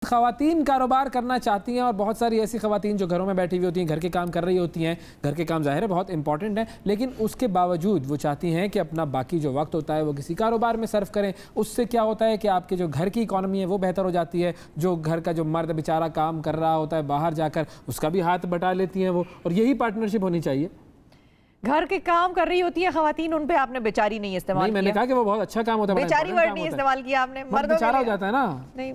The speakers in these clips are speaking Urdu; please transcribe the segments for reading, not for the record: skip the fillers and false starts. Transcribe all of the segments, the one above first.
خواتین کاروبار کرنا چاہتی ہیں اور بہت ساری ایسی خواتین جو گھروں میں بیٹھی ہوئی ہوتی ہیں, گھر کے کام کر رہی ہوتی ہیں. گھر کے کام ظاہر ہے بہت امپورٹنٹ ہیں, لیکن اس کے باوجود وہ چاہتی ہیں کہ اپنا باقی جو وقت ہوتا ہے وہ کسی کاروبار میں صرف کریں. اس سے کیا ہوتا ہے کہ آپ کے جو گھر کی اکانومی ہے وہ بہتر ہو جاتی ہے. جو گھر کا جو مرد بیچارہ کام کر رہا ہوتا ہے باہر جا کر, اس کا بھی ہاتھ بٹا لیتی ہیں وہ, اور یہی پارٹنرشپ ہونی چاہیے. گھر کے کام کر رہی ہوتی ہے خواتین, ان پہ آپ نے بیچاری نہیں استعمال کیا. میں نے کہا کہ وہ بہت اچھا کام ہوتا ہے, بیچاری ورڈ نہیں استعمال کیا آپ نے. مرد بیچارہ ہو جاتا ہے نا, نہیں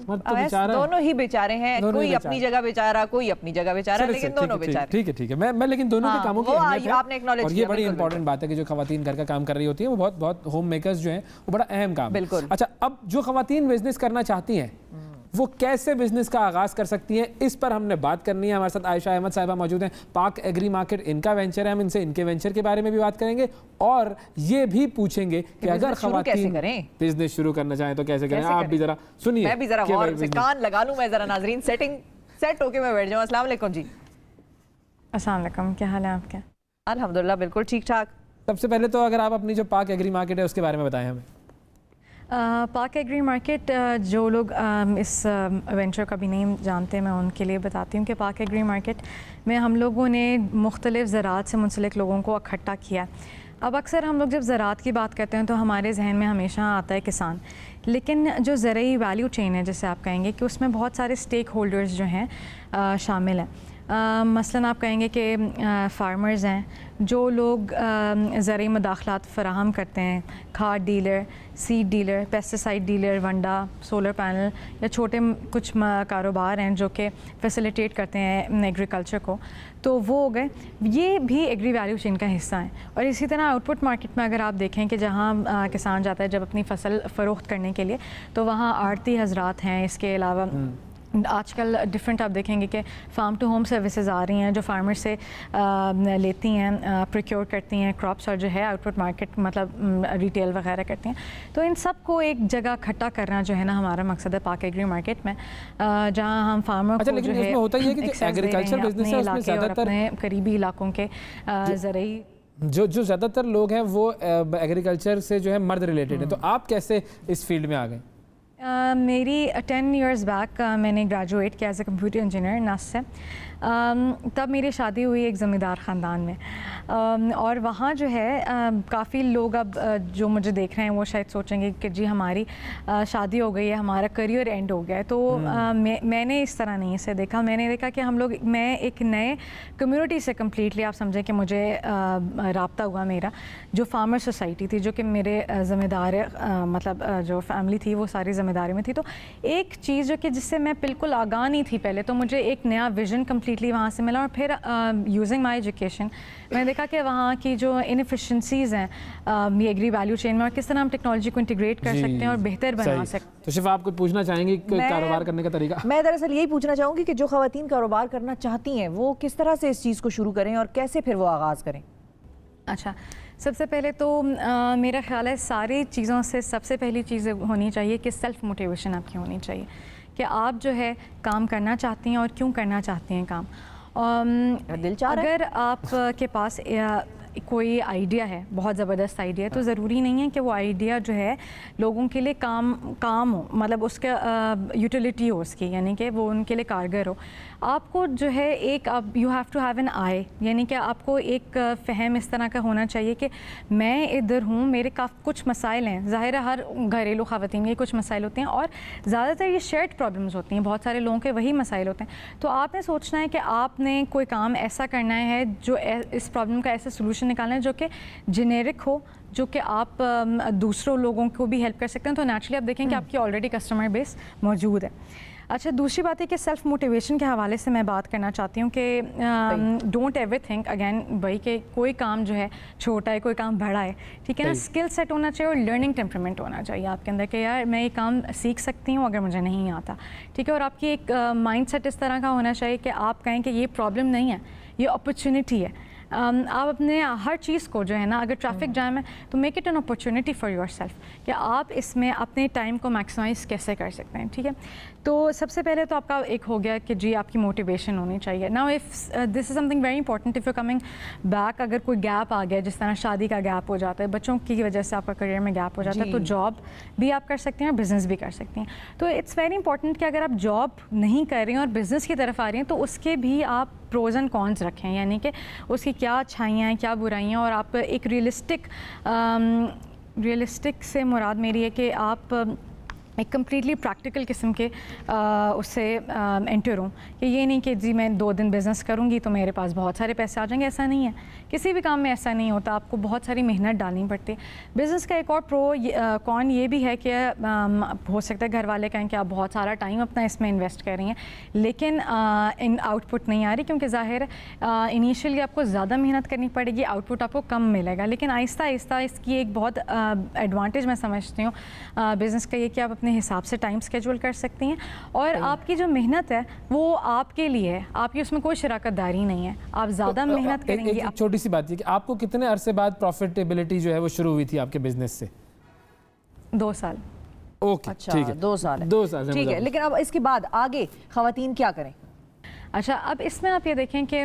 دونوں ہی بیچارے ہیں, کوئی اپنی جگہ بیچارہ, کوئی اپنی جگہ بیچارہ, لیکن دونوں بیچارے. ٹھیک ہے میں لیکن دونوں کے کاموں کی اہمیت ہے, آپ نے اکنالج اور یہ بڑی امپورٹنٹ بات ہے کہ جو خواتین گھر کا کام کر رہی ہوتی ہیں وہ بہت ہوم میکرز جو ہیں وہ بڑا اہم کام ہے. بالکل. اچھا, اب جو خواتین بزنس کرنا چاہتی ہیں وہ کیسے بزنس کا آغاز کر سکتی ہیں, اس پر ہم نے بات کرنی ہے. ہمارے ساتھ عائشہ احمد صاحبہ موجود ہیں, پاک ایگری مارکیٹ ان کا وینچر ہے. ہم ان سے ان کے وینچر کے بارے میں بھی بات کریں گے اور یہ بھی پوچھیں گے کہ اگر خواتین بزنس شروع کرنا چاہیں تو کیسے کریں. آپ بھی ذرا سنیے, میں بھی ذرا غور سے کان لگا لوں, میں ذرا ناظرین سیٹ ہو کے میں بیٹھ جاؤں. السلام علیکم جی. السلام علیکم, کیا حال ہے آپ کے؟ الحمدللہ بالکل ٹھیک ٹھاک. سب سے پہلے تو اگر آپ اپنی جو پاک ایگری مارکیٹ ہے اس کے بارے میں بتائیں ہمیں. پاک ایگری مارکیٹ, جو لوگ اس وینچر کا بھی نہیں جانتے میں ان کے لیے بتاتی ہوں کہ پاک ایگری مارکیٹ میں ہم لوگوں نے مختلف زراعت سے منسلک لوگوں کو اکٹھا کیا. اب اکثر ہم لوگ جب زراعت کی بات کرتے ہیں تو ہمارے ذہن میں ہمیشہ آتا ہے کسان, لیکن جو زرعی ویلیو چین ہے جسے آپ کہیں گے کہ اس میں بہت سارے اسٹیک ہولڈرز جو ہیں شامل ہیں. مثلاً آپ کہیں گے کہ فارمرز ہیں, جو لوگ زرعی مداخلات فراہم کرتے ہیں, کھاد dealer, seed dealer, pesticide dealer, ونڈا, سولر پینل, یا چھوٹے کچھ کاروبار ہیں جو کہ فیسیلیٹیٹ کرتے ہیں ایگریکلچر کو, تو وہ ہو گئے. یہ بھی ایگری ویلیو چین کا حصہ ہیں. اور اسی طرح آؤٹ پٹ مارکیٹ میں اگر آپ دیکھیں کہ جہاں کسان جاتا ہے جب اپنی فصل فروخت کرنے کے لیے, تو وہاں آڑتی حضرات ہیں. اس کے علاوہ آج کل ڈفرینٹ آپ دیکھیں گے کہ فارم ٹو ہوم سروسز آ رہی ہیں جو فارمر سے لیتی ہیں, پروکیور کرتی ہیں کراپس, اور جو ہے آؤٹ پٹ مارکیٹ مطلب ریٹیل وغیرہ کرتی ہیں. تو ان سب کو ایک جگہ اکٹھا کرنا جو ہے نا ہمارا مقصد ہے پاک ایگری مارکیٹ میں, جہاں ہم فارمر کو جو ہے ایگریکلچر بزنس ہے اس میں زیادہ تر قریبی علاقوں کے زرعی جو زیادہ تر لوگ ہیں وہ ایگریکلچر سے جو ہے مرد ریلیٹڈ ہیں. تو آپ کیسے اس فیلڈ میں آ گئے؟ میری 10 ایئرز بیک میں نے گریجویٹ کیا ایز اے کمپیوٹر انجینئر ناس سے. تب میری شادی ہوئی ایک زمیندار خاندان میں, اور وہاں جو ہے کافی لوگ اب جو مجھے دیکھ رہے ہیں وہ شاید سوچیں گے کہ جی ہماری شادی ہو گئی ہے, ہمارا کریئر اینڈ ہو گیا ہے. تو میں نے اس طرح نہیں اسے دیکھا. میں نے دیکھا کہ میں ایک نئے کمیونٹی سے کمپلیٹلی آپ سمجھیں کہ مجھے رابطہ ہوا میرا, جو فارمر سوسائٹی تھی, جو کہ میرے ذمہ دار مطلب جو فیملی تھی وہ ساری ذمہ داری میں تھی. تو ایک چیز جو کہ جس سے میں بالکل آگاہ نہیں تھی پہلے, تو مجھے ایک نیا ویژن کمپلیٹلی وہاں سے ملا. اور پھر یوزنگ مائی ایجوکیشن میں نے دیکھا کہ وہاں کی جو انفیشنسیز ہیں یہ ایگری ویلیو چین میں, اور کس طرح ہم ٹیکنالوجی کو انٹیگریٹ کر سکتے ہیں اور بہتر بنا سکتے ہیں. تو شفا آپ کو پوچھنا چاہیں گی کاروبار کرنے کا طریقہ؟ میں دراصل یہی پوچھنا چاہوں گی کہ جو خواتین کاروبار کرنا چاہتی ہیں وہ کس طرح سے اس چیز کو شروع کریں اور کیسے پھر وہ آغاز کریں؟ اچھا, سب سے پہلے تو میرا خیال ہے ساری چیزوں سے سب سے پہلی چیز ہونی چاہیے کہ سیلف موٹیویشن آپ کی ہونی چاہیے, کہ آپ جو ہے کام کرنا چاہتی ہیں اور کیوں کرنا چاہتی ہیں کام. اگر آپ کے پاس کوئی آئیڈیا ہے, بہت زبردست آئیڈیا ہے, تو ضروری نہیں ہے کہ وہ آئیڈیا جو ہے لوگوں کے لیے کام ہو, مطلب اس کا یوٹیلیٹی ہو اس کی, یعنی کہ وہ ان کے لیے کارگر ہو. آپ کو جو ہے ایک you have to have an eye, یعنی کہ آپ کو ایک فہم اس طرح کا ہونا چاہیے کہ میں ادھر ہوں, میرے کچھ مسائل ہیں. ظاہر ہے ہر گھریلو خواتین کے کچھ مسائل ہوتے ہیں, اور زیادہ تر یہ شیئرڈ پرابلمس ہوتی ہیں, بہت سارے لوگوں کے وہی مسائل ہوتے ہیں. تو آپ نے سوچنا ہے کہ آپ نے کوئی کام ایسا کرنا ہے جو اس پرابلم کا ایسا سلوشن نکالنا ہے جو کہ جنیرک ہو, جو کہ آپ دوسروں لوگوں کو بھی ہیلپ کر سکتے ہیں. تو نیچرلی آپ دیکھیں کہ آپ کی آلریڈی کسٹمر بیس موجود ہے. اچھا, دوسری بات ہے کہ سیلف موٹیویشن کے حوالے سے میں بات کرنا چاہتی ہوں کہ ڈونٹ ایور تھنک اگین بھائی کہ کوئی کام جو ہے چھوٹا ہے, کوئی کام بڑا ہے, ٹھیک ہے نا. اسکل سیٹ ہونا چاہیے اور لرننگ ٹیمپرمنٹ ہونا چاہیے آپ کے اندر کہ یار میں یہ کام سیکھ سکتی ہوں اگر مجھے نہیں آتا, ٹھیک ہے. اور آپ کی ایک مائنڈ سیٹ اس طرح کا ہونا چاہیے کہ آپ کہیں کہ یہ پرابلم نہیں ہے, یہ اپرچونٹی ہے. آپ اپنے ہر چیز کو جو ہے نا, اگر ٹریفک جام ہے تو make it an opportunity for your self کہ آپ اس میں اپنے ٹائم کو میکسیمائز کیسے کر سکتے ہیں. ٹھیک ہے, تو سب سے پہلے تو آپ کا ایک ہو گیا کہ جی آپ کی موٹیویشن ہونی چاہیے. Now if this is some thing very important, if you coming back, اگر کوئی گیپ آ گیا جس طرح شادی کا گیپ ہو جاتا ہے, بچوں کی وجہ سے آپ کا کریئر میں گیپ ہو جاتا ہے, تو جاب بھی آپ کر سکتے ہیں اور بزنس بھی کر سکتی ہیں. تو اٹس ویری امپورٹنٹ کہ اگر آپ جاب نہیں کر رہی ہیں اور بزنس کی طرف آ رہی ہیں تو اس کے بھی آپ پروز اینڈ کونس رکھیں, یعنی کہ اس کی کیا اچھائیاں ہیں کیا برائیاں, اور آپ ایک ریئلسٹک سے مراد میری ہے کہ آپ ایک کمپلیٹلی پریکٹیکل قسم کے اس سے انٹر ہوں, کہ یہ نہیں کہ جی میں 2 دن بزنس کروں گی تو میرے پاس بہت سارے پیسے آ جائیں گے. ایسا نہیں ہے, کسی بھی کام میں ایسا نہیں ہوتا, آپ کو بہت ساری محنت ڈالنی پڑتی ہے. بزنس کا ایک اور کون یہ بھی ہے کہ ہو سکتا ہے گھر والے کہیں کہ آپ بہت سارا ٹائم اپنا اس میں انویسٹ کر رہی ہیں لیکن ان آؤٹ پٹ نہیں آ رہی, کیونکہ ظاہر ہے انیشیلی آپ کو زیادہ محنت کرنی پڑے گی, آؤٹ پٹ آپ کو کم ملے گا, لیکن آہستہ آہستہ اس کی ایک بہت ایڈوانٹیج میں سمجھتی ہوں بزنس کا یہ کہ آپ اپنے حساب سے ٹائم اسکیجول کر سکتی ہیں, اور آپ کی جو محنت ہے وہ آپ کے لیے ہے, آپ کی اس میں کوئی شراکت داری نہیں ہے, آپ زیادہ محنت کریں گی. ایک چھوٹی سی بات یہ کہ آپ کو کتنے عرصے بعد پروفیٹیبلٹی جو ہے وہ شروع ہوئی تھی آپ کے بزنس سے؟ 2 سال. اوکے, اچھا 2 سال ہے, 2 سال ٹھیک ہے. لیکن اب اس کے بعد آگے خواتین کیا کریں؟ اچھا, اب اس میں آپ یہ دیکھیں کہ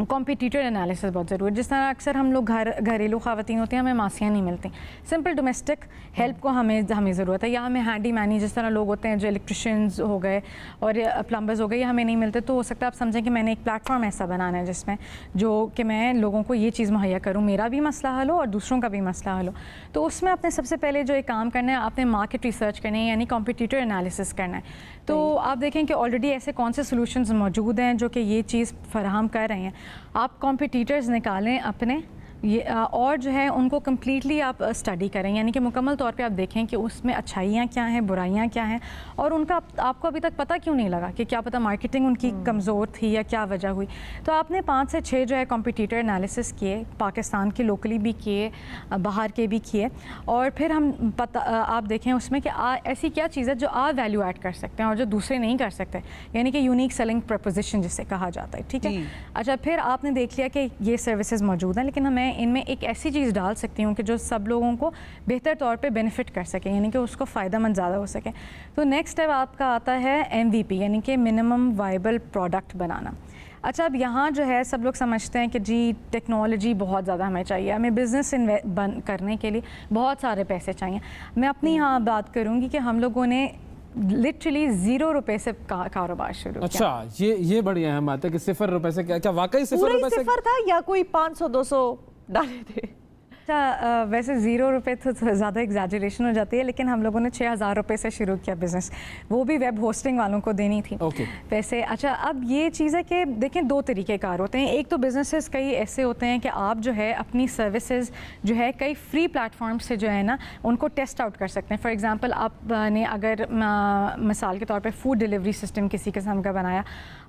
کمپیٹیٹر انالیسس بہت ضروری ہے. جس طرح اکثر ہم لوگ گھریلو خواتین ہوتی ہیں, ہمیں ماسیاں نہیں ملتی, سمپل ڈومیسٹک ہیلپ کو ہمیں ضرورت ہے, یا ہمیں ہینڈی مینی جس طرح لوگ ہوتے ہیں جو الیکٹریشینز ہو گئے اور پلمبرز ہو گئے, یہ ہمیں نہیں ملتے. تو ہو سکتا ہے آپ سمجھیں کہ میں نے ایک پلیٹ فارم ایسا بنانا ہے جس میں جو کہ میں لوگوں کو یہ چیز مہیا کروں, میرا بھی مسئلہ حل ہو اور دوسروں کا بھی مسئلہ حل ہو. تو اس میں آپ نے سب سے پہلے جو ایک کام کرنا ہے, آپ نے مارکیٹ ریسرچ کرنی ہے, یعنی کمپیٹیٹر انالیسس کرنا ہے. تو آپ دیکھیں کہ آلریڈی ایسے کون سے سولوشنز موجود ہیں جو کہ یہ چیز فراہم کر رہے ہیں. آپ کمپیٹیٹرز نکالیں اپنے اور جو ہے ان کو کمپلیٹلی آپ اسٹڈی کریں, یعنی کہ مکمل طور پہ آپ دیکھیں کہ اس میں اچھائیاں کیا ہیں, برائیاں کیا ہیں, اور ان کا آپ کو ابھی تک پتہ کیوں نہیں لگا کہ کیا پتہ مارکیٹنگ ان کی کمزور تھی یا کیا وجہ ہوئی. تو آپ نے 5 سے 6 جو ہے کمپیٹیٹر انالیسس کیے, پاکستان کے لوکلی بھی کیے, باہر کے بھی کیے, اور پھر آپ دیکھیں اس میں کہ ایسی کیا چیز ہے جو آپ ویلیو ایڈ کر سکتے ہیں اور جو دوسرے نہیں کر سکتے, یعنی کہ یونیک سیلنگ پرپوزیشن جسے کہا جاتا ہے. ٹھیک ہے, اچھا پھر آپ نے دیکھ لیا کہ یہ سروسز موجود ہیں, لیکن میں ان میں ایک ایسی چیز ڈال سکتی ہوں کہ جو سب لوگوں کو بہتر طور پہ بینیفٹ کر سکے, یعنی کہ اس کو فائدہ مند زیادہ ہو سکے. تو نیکسٹ اسٹیپ آپ کا آتا ہے MVP, یعنی کہ منیمم وائبل پروڈکٹ بنانا. اچھا, اب یہاں جو ہے سب لوگ سمجھتے ہیں کہ جی ٹیکنالوجی بہت زیادہ ہمیں چاہیے, ہمیں بزنس کرنے کے لیے بہت سارے پیسے چاہیے. میں اپنی یہاں بات کروں گی کہ ہم لوگوں نے لٹرلی 0 روپے سے کاروبار شروع کیا. اچھا, یہ بڑی اہم بات ہے کہ 0 روپے سے, کیا واقعی 0 روپے سے صفر تھا یا کوئی 500-200 ڈالے تھے؟ اچھا, ویسے 0 روپے تو زیادہ ایگزیجریشن ہو جاتی ہے, لیکن ہم لوگوں نے 6,000 روپے سے شروع کیا بزنس, وہ بھی ویب ہوسٹنگ والوں کو دینی تھی پیسے. اچھا, اب یہ چیز ہے کہ دیکھیں 2 طریقے کار ہوتے ہیں. ایک تو بزنسز کئی ایسے ہوتے ہیں کہ آپ جو ہے اپنی سروسز جو ہے کئی فری پلیٹ فارم سے جو ہے نا ان کو ٹیسٹ آؤٹ کر سکتے ہیں. فار ایگزامپل, آپ نے اگر مثال کے طور پہ فوڈ ڈلیوری سسٹم کسی قسم کا بنایا,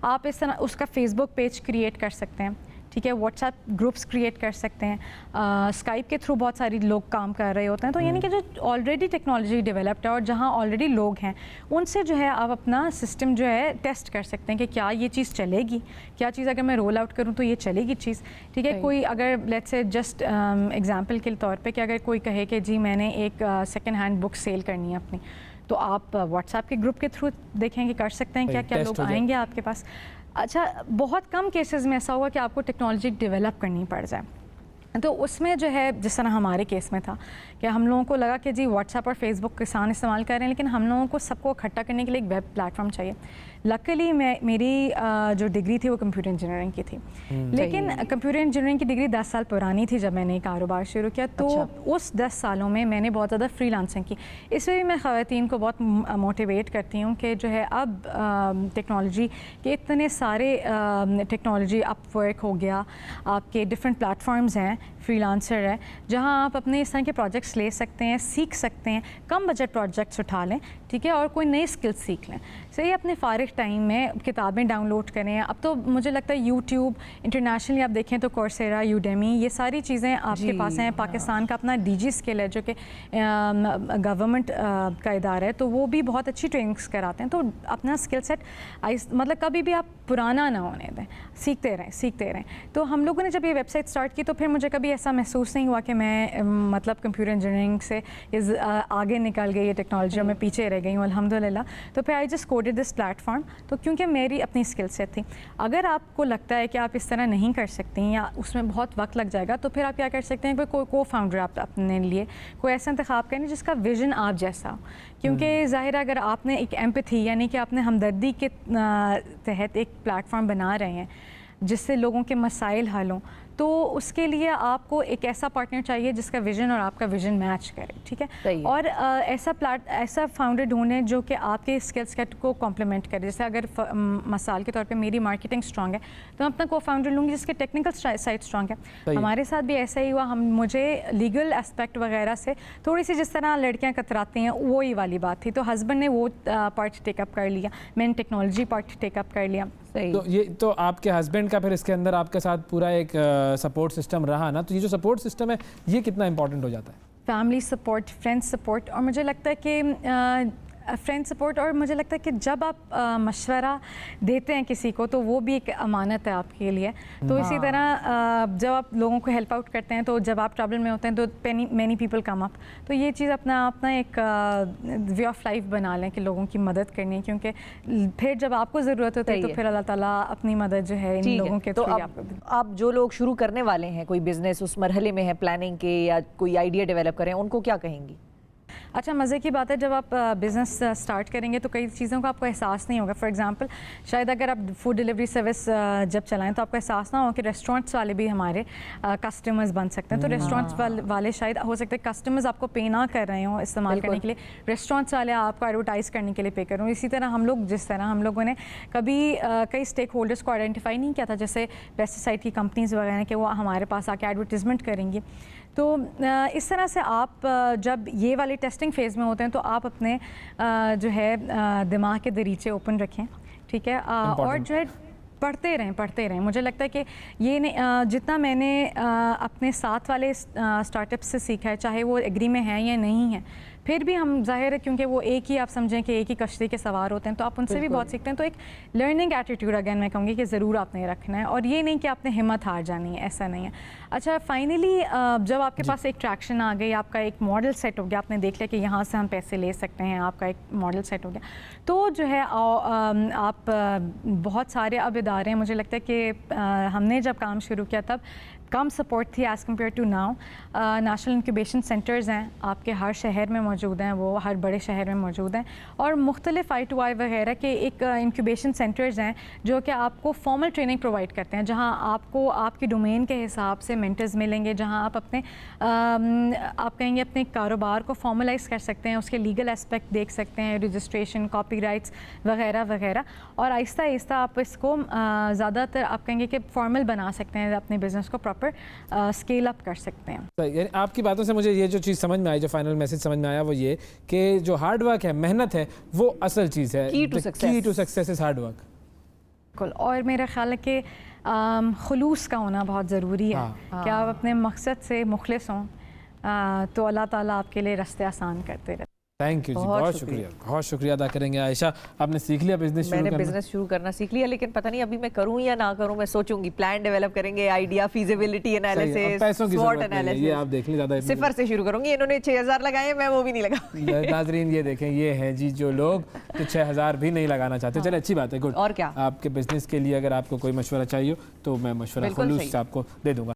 آپ اس طرح اس کا فیس بک پیج کریٹ کر سکتے ہیں. ٹھیک ہے, واٹس ایپ گروپس کریٹ کر سکتے ہیں, اسکائپ کے تھرو بہت ساری لوگ کام کر رہے ہوتے ہیں. تو یعنی کہ جو آلریڈی ٹیکنالوجی ڈیولپڈ ہے اور جہاں آلریڈی لوگ ہیں ان سے جو ہے آپ اپنا سسٹم جو ہے ٹیسٹ کر سکتے ہیں کہ کیا یہ چیز چلے گی, کیا چیز اگر میں رول آؤٹ کروں تو یہ چلے گی چیز. ٹھیک ہے, کوئی اگر لیٹس سے جسٹ ایگزامپل کے طور پہ کہ اگر کوئی کہے کہ جی میں نے ایک سیکنڈ ہینڈ بک سیل کرنی ہے اپنی, تو آپ واٹس ایپ کے گروپ کے تھرو دیکھیں کہ کر سکتے ہیں کیا لوگ آئیں گے آپ کے پاس. اچھا, بہت کم کیسز میں ایسا ہوگا کہ آپ کو ٹیکنالوجی ڈیولپ کرنی پڑ جائے. تو اس میں جو ہے جس طرح ہمارے کیس میں تھا کہ ہم لوگوں کو لگا کہ جی واٹس ایپ اور فیس بک کسان استعمال کر رہے ہیں, لیکن ہم لوگوں کو سب کو اکٹھا کرنے کے لیے ایک ویب پلیٹ فارم چاہیے. لکلی میری جو ڈگری تھی وہ کمپیوٹر انجینئرنگ کی تھی, لیکن کمپیوٹر انجینئرنگ کی ڈگری 10 سال پرانی تھی جب میں نے کاروبار شروع کیا. تو اس 10 سالوں میں میں نے بہت زیادہ فری لانسنگ کی. اس میں بھی میں خواتین کو بہت موٹیویٹ کرتی ہوں کہ جو ہے اب ٹیکنالوجی کے اتنے سارے ٹیکنالوجی اپ ورک ہو گیا, آپ کے ڈفرینٹ پلیٹ فارمز ہیں فری لانسر ہے, جہاں آپ اپنے اس طرح کے پروجیکٹس لے سکتے ہیں, سیکھ سکتے ہیں, کم بجٹ پروجیکٹس اٹھا لیں, ٹھیک ہے, اور کوئی نئی اسکلس سیکھ لیں. صحیح, اپنے فارغ ٹائم میں کتابیں ڈاؤن لوڈ کریں. اب تو مجھے لگتا ہے یوٹیوب انٹرنیشنلی آپ دیکھیں تو کورسیرا, یوڈیمی, یہ ساری چیزیں آپ کے پاس ہیں. پاکستان کا اپنا ڈی جی اسکل ہے جو کہ گورنمنٹ کا ادارہ ہے, تو وہ بھی بہت اچھی ٹریننگس کراتے ہیں. تو اپنا اسکل سیٹ مطلب کبھی بھی آپ پرانا نہ ہونے دیں, سیکھتے رہیں. تو ہم لوگوں نے جب یہ ویب سائٹ اسٹارٹ کی تو پھر مجھے کبھی ایسا محسوس نہیں ہوا کہ میں مطلب کمپیوٹر انجینئرنگ سے آگے نکل گئی, یہ ٹیکنالوجی میں پیچھے رہ گئی ہوں الحمدللہ. تو پھر I just coded this plate form, تو کیونکہ میری اپنی اسکل سیٹ تھی. اگر آپ کو لگتا ہے کہ آپ اس طرح نہیں کر سکتی یا اس میں بہت وقت لگ جائے گا, تو پھر آپ کیا کر سکتے ہیں, کوئی کو فاؤنڈر آپ اپنے لیے کوئی ایسا انتخاب کریں جس کا ویژن آپ جیسا ہو. کیونکہ ظاہر ہے اگر آپ نے ایک ایمپتھی یعنی کہ آپ نے ہمدردی کے تحت ایک پلیٹ فارم بنا رہے ہیں جس سے لوگوں کے مسائل حل ہوں, تو اس کے لیے آپ کو ایک ایسا پارٹنر چاہیے جس کا ویژن اور آپ کا ویژن میچ کرے, ٹھیک ہے. اور ایسا فاؤنڈر ڈھونڈیں جو کہ آپ کے اسکل سیٹ کو کمپلیمنٹ کرے. جیسے اگر مثال کے طور پہ میری مارکیٹنگ اسٹرانگ ہے تو میں اپنا کو فاؤنڈر لوں گی جس کے ٹیکنیکل سائٹ اسٹرانگ ہے. ہمارے ساتھ بھی ایسا ہی ہوا, مجھے لیگل اسپیکٹ وغیرہ سے تھوڑی سی جس طرح لڑکیاں کتراتی ہیں وہی والی بات تھی, تو ہسبینڈ نے وہ پارٹ ٹیک اپ کر لیا, میں نے ٹیکنالوجی پارٹ ٹیک اپ کر لیا. تو یہ تو آپ کے ہسبینڈ کا پھر اس کے اندر آپ کے ساتھ پورا ایک سپورٹ سسٹم رہا نا, تو یہ جو سپورٹ سسٹم ہے یہ کتنا امپورٹنٹ ہو جاتا ہے؟ فیملی سپورٹ, فرینڈ سپورٹ, اور مجھے لگتا ہے کہ فرینڈ سپورٹ, اور مجھے لگتا ہے کہ جب آپ مشورہ دیتے ہیں کسی کو تو وہ بھی ایک امانت ہے آپ کے لیے. تو اسی طرح جب آپ لوگوں کو ہیلپ آؤٹ کرتے ہیں تو جب آپ ٹربل میں ہوتے ہیں تو مینی پیپل کم اپ, تو یہ چیز اپنا ایک وے آف لائف بنا لیں کہ لوگوں کی مدد کرنی, کیونکہ پھر جب آپ کو ضرورت ہوتی ہے تو پھر اللہ تعالیٰ اپنی مدد جو ہے ان لوگوں کے تو تھرو. آپ جو لوگ شروع کرنے والے ہیں, کوئی بزنس اس مرحلے میں ہے پلاننگ کے یا کوئی آئیڈیا ڈیولپ کریں, ان کو کیا کہیں گی؟ اچھا, مزے کی بات ہے, جب آپ بزنس اسٹارٹ کریں گے تو کئی چیزوں کا آپ کو احساس نہیں ہوگا. فار ایگزامپل, شاید اگر آپ فوڈ ڈلیوری سروس جب چلائیں تو آپ کو احساس نہ ہو کہ ریسٹورینٹس والے بھی ہمارے کسٹمرز بن سکتے ہیں. تو ریسٹورینٹس والے شاید ہو سکتا ہے کسٹمرز آپ کو پے نہ کر رہے ہوں استعمال کرنے کے لیے, ریسٹورینٹس والے آپ کو ایڈورٹائز کرنے کے لیے پے کر رہے ہوں. اسی طرح ہم لوگوں نے کبھی کئی اسٹیک ہولڈرس کو آئیڈینٹیفائی نہیں کیا تھا, جیسے پیسٹیسائڈ کی کمپنیز وغیرہ کہ وہ ہمارے پاس آ کے ایڈورٹیزمنٹ کریں گی. تو اس طرح سے آپ جب یہ والی ٹیسٹنگ فیز میں ہوتے ہیں تو آپ اپنے جو ہے دماغ کے دریچے اوپن رکھیں, ٹھیک ہے, اور جو ہے پڑھتے رہیں. مجھے لگتا ہے کہ یہ جتنا میں نے اپنے ساتھ والے اسٹارٹ اپ سے سیکھا ہے, چاہے وہ ایگری میں ہیں یا نہیں ہیں, پھر بھی ہم ظاہر ہے کیونکہ وہ ایک ہی آپ سمجھیں کہ ایک ہی کشتی کے سوار ہوتے ہیں, تو آپ ان سے بھی بہت سیکھتے ہیں. تو ایک لرننگ ایٹیٹیوڈ اگین میں کہوں گی کہ ضرور آپ نے رکھنا ہے, اور یہ نہیں کہ آپ نے ہمت ہار جانی ہے, ایسا نہیں ہے. اچھا, فائنلی جب آپ کے پاس ایک ٹریکشن آ گئی, آپ کا ایک ماڈل سیٹ ہو گیا, آپ نے دیکھ لیا کہ یہاں سے ہم پیسے لے سکتے ہیں, آپ کا ایک ماڈل سیٹ ہو گیا, تو جو ہے آپ بہت سارے اب ادارے ہیں, مجھے لگتا ہے کہ ہم نے جب کام شروع کیا تب کم سپورٹ تھی as compare to now. National incubation centres ہیں آپ کے ہر شہر میں موجود ہیں, وہ ہر بڑے شہر میں موجود ہیں, اور مختلف I2I وغیرہ کے ایک انکیوبیشن سینٹرز ہیں جو کہ آپ کو فارمل ٹریننگ پرووائڈ کرتے ہیں, جہاں آپ کو آپ کی ڈومین کے حساب سے مینٹرز ملیں گے, جہاں آپ آپ کہیں گے اپنے کاروبار کو فارملائز کر سکتے ہیں, اس کے لیگل اسپیکٹ دیکھ سکتے ہیں, رجسٹریشن, کاپی رائٹس وغیرہ وغیرہ, اور آہستہ آہستہ آپ اس کو زیادہ تر آپ کہیں گے کہ فارمل بنا سکتے ہیں, اپنے بزنس کو پراپر اسکیل اپ کر سکتے ہیں. یعنی آپ کی باتوں سے مجھے یہ جو چیز سمجھ میں آئی, جو فائنل میسج سمجھ میں آیا وہ یہ کہ جو ہارڈ ورک ہے, محنت ہے, وہ اصل چیز ہے. Key to success is hard work. بالکل, اور میرا خیال ہے کہ خلوص کا ہونا بہت ضروری ہے, کہ آپ اپنے مقصد سے مخلص ہوں تو اللہ تعالیٰ آپ کے لیے راستے آسان کرتے رہتے. تھینک یو جی, بہت شکریہ ادا کریں گے. عائشہ, آپ نے سیکھ لیا بزنس شروع کرنا؟ میں نے بزنس شروع کرنا سیکھ لیا, لیکن پتہ نہیں ابھی میں کروں یا نہ کروں. میں سوچوں گی, پلان ڈیولپ کریں گے, آئیڈیا, فیزیبلٹی انالیسس, پیسوں کی SWOT ضرورت نہیں ہے, یہ آپ دیکھ لیں, زیادہ صفر سے شروع کروں گی. انہوں نے 6000 لگائے, میں وہ بھی نہیں لگاؤں. ناظرین یہ دیکھیں, یہ ہیں جی جو لوگ تو 6000 بھی نہیں لگانا چاہتے. چلے اچھی بات ہے, گڈ. اور کیا, آپ کے بزنس کے لیے اگر آپ کو کوئی مشورہ چاہیے تو میں مشورہ خلوص سے آپ کو دے دوں گا.